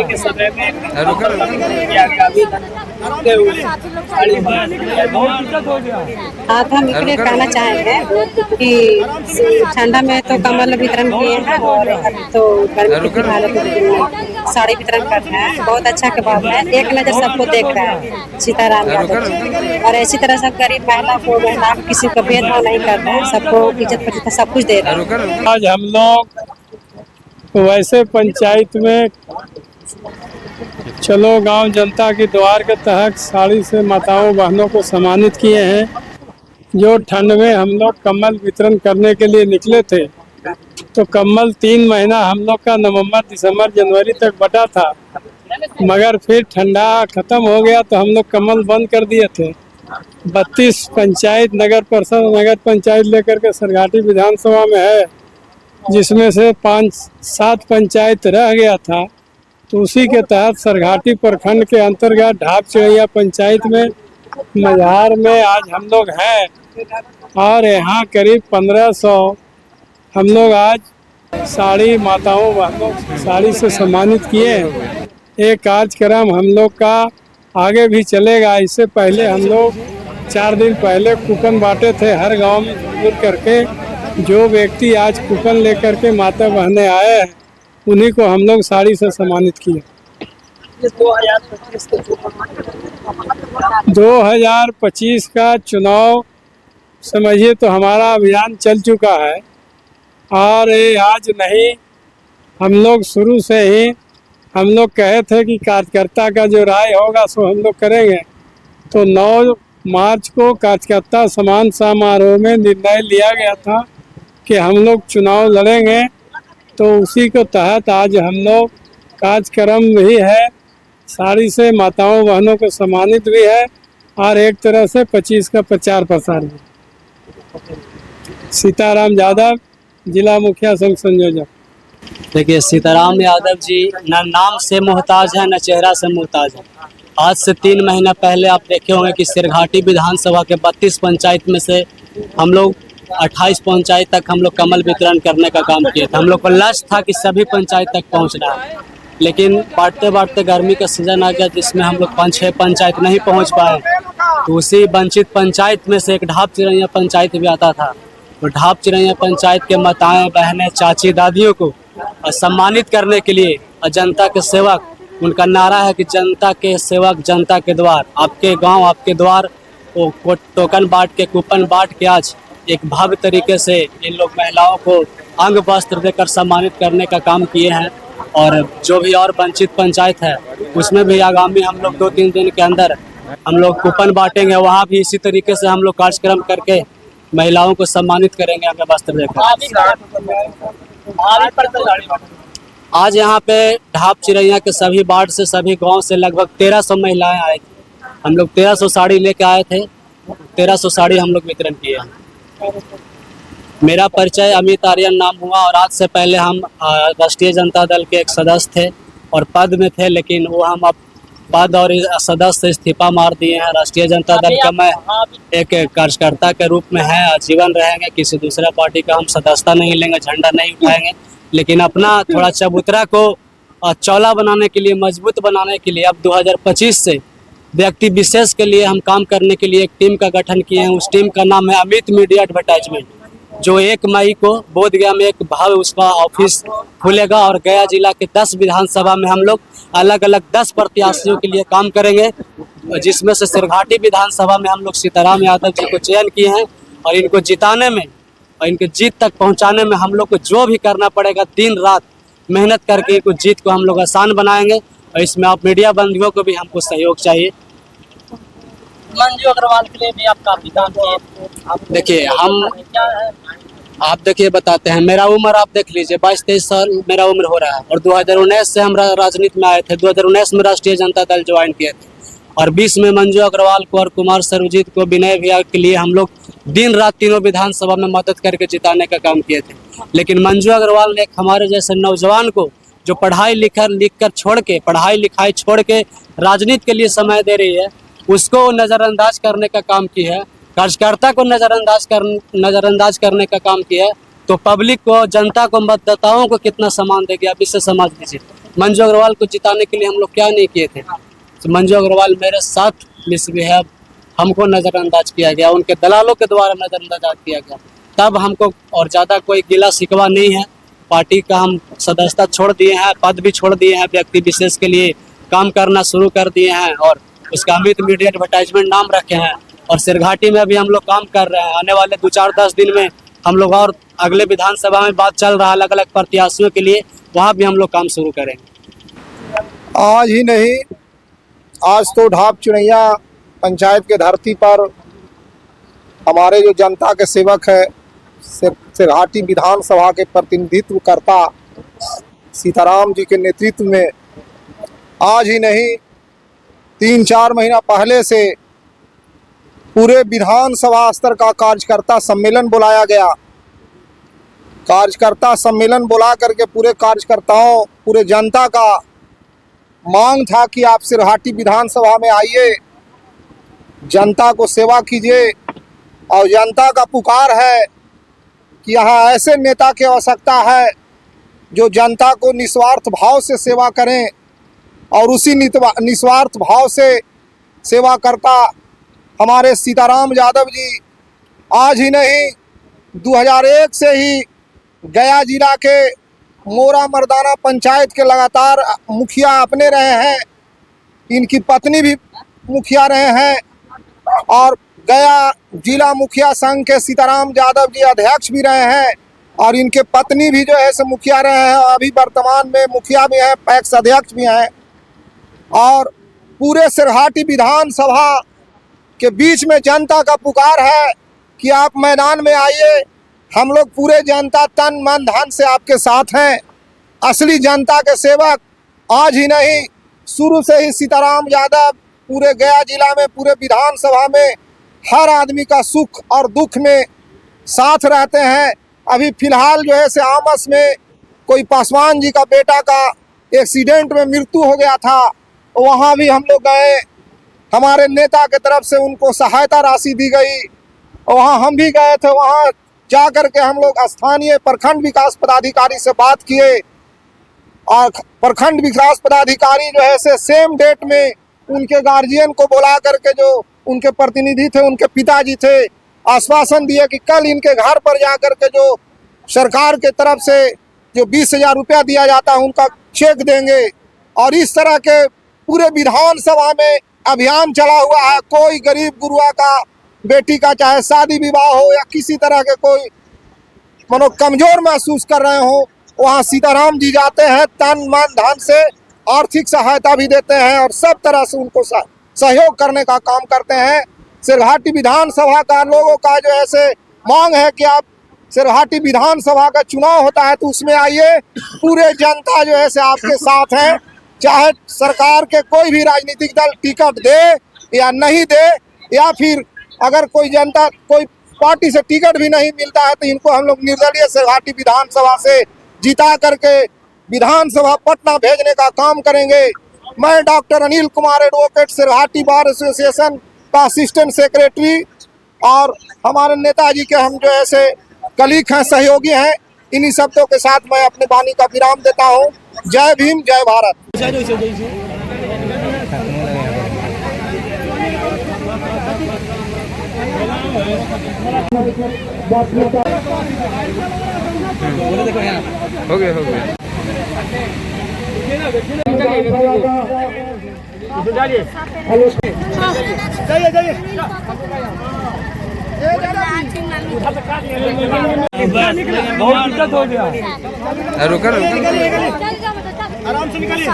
के समय में आप हम इसलिए कहना चाहेंगे कि ठंडा में तो कम्बल वितरण किए हैं और तो गर्मी की हालत में साड़ी वितरण करते हैं। बहुत अच्छा के बात है, एक नज़र सबको देख रहा है सीताराम यादव जी। और इसी तरह सब गरीब महिला को किसी का भेदभाव नहीं करते हैं, सबको इज्जत प्रतिष्ठा सब कुछ दे रहे हैं। आज हम लोग वैसे पंचायत में चलो गांव जनता के द्वार के तहत साड़ी से माताओं बहनों को सम्मानित किए हैं। जो ठंड में हम लोग कम्बल वितरण करने के लिए निकले थे, तो कम्बल 3 महीना हम लोग का नवंबर दिसंबर जनवरी तक बटा था, मगर फिर ठंडा खत्म हो गया तो हम लोग कम्बल बंद कर दिए थे। 32 पंचायत नगर परिषद नगर पंचायत लेकर के सरघाटी विधानसभा में है, जिसमें से 5-7 पंचायत रह गया था। तो उसी के तहत सरघाटी प्रखंड के अंतर्गत ढाब चिड़ैया पंचायत में मझार में आज हम लोग हैं और यहाँ करीब 1500 हम लोग आज साड़ी माताओं बहनों साड़ी से सम्मानित किए हैं। एक कार्यक्रम हम लोग का आगे भी चलेगा। इससे पहले हम लोग 4 दिन पहले कूपन बांटे थे हर गांव में घूम करके। जो व्यक्ति आज कूपन लेकर के माता बहने आए हैं, उन्हीं को हम लोग साड़ी से सम्मानित किए। 2025 का चुनाव समझिए तो हमारा अभियान चल चुका है और ये आज नहीं, हम लोग शुरू से ही हम लोग कहे थे कि कार्यकर्ता का जो राय होगा सो हम लोग करेंगे। तो 9 मार्च को कार्यकर्ता सम्मान समारोह में निर्णय लिया गया था कि हम लोग चुनाव लड़ेंगे। तो उसी के तहत आज हम लोग कार्यक्रम भी है, साड़ी से माताओं बहनों को सम्मानित भी है और एक तरह से 25 का प्रचार प्रसार भी। सीताराम यादव, जिला मुखिया संघ संयोजक। देखिए, सीताराम यादव जी न नाम से मोहताज है न चेहरा से मोहताज है। आज से 3 महीना पहले आप देखे होंगे कि सरघाटी विधानसभा के 32 पंचायत में से हम लोग 28 पंचायत तक हम लोग कम्बल वितरण करने का काम किए थे। हम लोग का लक्ष्य था कि सभी पंचायत तक पहुंचना है, लेकिन बांटते बांटते गर्मी का सीजन आ गया, जिसमें हम लोग 5-6 पंचायत नहीं पहुंच पाए। तो उसी वंचित पंचायत में से एक ढाब चिड़ैया पंचायत भी आता था। तो ढाब चिड़ैया पंचायत के माताएं बहनें चाची दादियों को सम्मानित करने के लिए जनता के सेवक, उनका नारा है कि जनता के सेवक जनता के द्वार, आपके गाँव आपके द्वार। वो टोकन बांट के कूपन बांट के आज एक भव्य तरीके से इन लोग महिलाओं को अंग वस्त्र देकर सम्मानित करने का काम किए हैं। और जो भी और वंचित पंचायत है उसमें भी आगामी हम लोग 2-3 दिन के अंदर हम लोग कूपन बांटेंगे, वहाँ भी इसी तरीके से हम लोग कार्यक्रम करके महिलाओं को सम्मानित करेंगे अंग वस्त्र देकर। आज यहाँ पे ढाब चिड़ैया के सभी वार्ड से सभी गांव से लगभग 1300 महिलाएं आई थी। हम लोग 1300 साड़ी लेके आए थे, 1300 साड़ी हम लोग वितरण किए हैं। मेरा परिचय अमित आर्यन नाम हुआ और आज से पहले हम राष्ट्रीय जनता दल के एक सदस्य थे और पद में थे, लेकिन वो हम अब पद और सदस्य से इस्तीफा मार दिए हैं। राष्ट्रीय जनता दल का मैं एक कार्यकर्ता के रूप में है, आजीवन रहेंगे। किसी दूसरा पार्टी का हम सदस्यता नहीं लेंगे, झंडा नहीं उठाएंगे, लेकिन अपना थोड़ा चबूतरा को चौला बनाने के लिए, मजबूत बनाने के लिए अब 2025 से व्यक्ति विशेष के लिए हम काम करने के लिए एक टीम का गठन किए हैं। उस टीम का नाम है अमित मीडिया एडवर्टाइजमेंट, जो 1 मई को बोधगया में एक भव्य उसका ऑफिस खुलेगा और गया जिला के 10 विधानसभा में हम लोग अलग अलग 10 प्रत्याशियों के लिए काम करेंगे, जिसमें से सरघाटी विधानसभा में हम लोग सीताराम यादव जी को चयन किए हैं। और इनको जिताने में और इनके जीत तक पहुंचाने में हम लोग को जो भी करना पड़ेगा, दिन रात मेहनत करके इनको जीत को हम लोग आसान बनाएंगे। और इसमें आप मीडिया बंधुओं को भी हमको सहयोग चाहिए। मंजू अग्रवाल के लिए भी आप काफी काम किए। देखिए, आप देखिए बताते हैं, मेरा उम्र आप देख लीजिए 22-23 साल मेरा उम्र हो रहा है और 2019 से हम राजनीति में आए थे। 2019 में राष्ट्रीय जनता दल ज्वाइन किए थे और 20 में मंजू अग्रवाल को और कुमार सर्वजीत को, विनय भैया के लिए हम लोग दिन रात तीनों विधानसभा में मदद करके जिताने का काम किए थे। लेकिन मंजू अग्रवाल ने हमारे जैसे नौजवान को जो पढ़ाई लिखाई छोड़ के राजनीति के लिए समय दे रही है, उसको नज़रअंदाज करने का काम की है। कार्यकर्ता को नज़रअंदाज करने का काम किया है। तो पब्लिक को, जनता को, मतदाताओं को कितना सम्मान देंगे आप इससे समझ लीजिए। मंजू अग्रवाल को जिताने के लिए हम लोग क्या नहीं किए थे। तो मंजू अग्रवाल मेरे साथ मिसबिहेव, हमको नज़रअंदाज किया गया, उनके दलालों के द्वारा नज़रअंदाज किया गया। तब हमको और ज़्यादा कोई गिला शिकवा नहीं है। पार्टी का हम सदस्यता छोड़ दिए हैं, पद भी छोड़ दिए हैं, व्यक्ति विशेष के लिए काम करना शुरू कर दिए हैं और उसका अमित मीडिया एडवर्टाइजमेंट नाम रखे हैं। और सिरघाटी में भी हम लोग काम कर रहे हैं। आने वाले 2-4-10 दिन में हम लोग और अगले विधानसभा में बात चल रहा है अलग अलग प्रत्याशियों के लिए, वहाँ भी हम लोग काम शुरू करेंगे। आज ही नहीं, आज तो ढाब चिड़ैया पंचायत के धरती पर हमारे जो जनता के सेवक है, सिरघाटी विधानसभा के प्रतिनिधित्व करता सीताराम जी के नेतृत्व में आज ही नहीं 3-4 महीना पहले से पूरे विधानसभा स्तर का कार्यकर्ता सम्मेलन बुलाया गया। कार्यकर्ता सम्मेलन बुला करके पूरे कार्यकर्ताओं, पूरे जनता का मांग था कि आप सिरघाटी विधानसभा में आइए, जनता को सेवा कीजिए। और जनता का पुकार है कि यहाँ ऐसे नेता की आवश्यकता है जो जनता को निस्वार्थ भाव से सेवा करें। और उसी निस्वार्थ भाव से सेवा करता हमारे सीताराम यादव जी आज ही नहीं 2001 से ही गया जिला के मोरा मर्दाना पंचायत के लगातार मुखिया अपने रहे हैं। इनकी पत्नी भी मुखिया रहे हैं और गया जिला मुखिया संघ के सीताराम यादव जी अध्यक्ष भी रहे हैं और इनके पत्नी भी जो है से मुखिया रहे हैं। अभी वर्तमान में मुखिया भी हैं, पैक्स अध्यक्ष भी हैं। और पूरे सिरघाटी विधानसभा के बीच में जनता का पुकार है कि आप मैदान में आइए। हम लोग पूरे जनता तन मन धन से आपके साथ हैं। असली जनता के सेवक आज ही नहीं, शुरू से ही सीताराम यादव पूरे गया जिला में, पूरे विधानसभा में हर आदमी का सुख और दुख में साथ रहते हैं। अभी फिलहाल जो है से आमस में कोई पासवान जी का बेटा का एक्सीडेंट में मृत्यु हो गया था, वहाँ भी हम लोग गए, हमारे नेता के तरफ से उनको सहायता राशि दी गई। वहाँ हम भी गए थे, वहाँ जा कर के हम लोग स्थानीय प्रखंड विकास पदाधिकारी से बात किए और प्रखंड विकास पदाधिकारी जो है से सेम डेट में उनके गार्जियन को बुला करके, जो उनके प्रतिनिधि थे, उनके पिताजी थे, आश्वासन दिए कि कल इनके घर पर जा कर के जो सरकार के तरफ से जो 20,000 रुपया दिया जाता है उनका चेक देंगे। और इस तरह के पूरे विधानसभा में अभियान चला हुआ है। कोई गरीब गुरुआ का बेटी का चाहे शादी विवाह हो या किसी तरह के कोई मनो कमजोर महसूस कर रहे हो, वहाँ सीताराम जी जाते हैं, तन मन धन से आर्थिक सहायता भी देते हैं और सब तरह से उनको सहयोग करने का काम करते हैं। सिरघाटी विधानसभा का लोगों का जो ऐसे मांग है कि आप सिरघाटी विधानसभा का चुनाव होता है तो उसमें आइए। पूरे जनता जो है से आपके साथ है, चाहे सरकार के कोई भी राजनीतिक दल टिकट दे या नहीं दे, या फिर अगर कोई जनता कोई पार्टी से टिकट भी नहीं मिलता है तो इनको हम लोग निर्दलीय सिरघाटी विधानसभा से जिता करके विधानसभा पटना भेजने का काम करेंगे। मैं doctor Anil Kumar advocate, Sirghati bar association का असिस्टेंट सेक्रेटरी और हमारे नेताजी के हम जो ऐसे कलीग हैं, सहयोगी हैं। इन्हीं शब्दों के साथ मैं अपने वाणी का विराम देता हूँ। जय भीम, जय भारत। हो गया रुका आराम से निकलिए।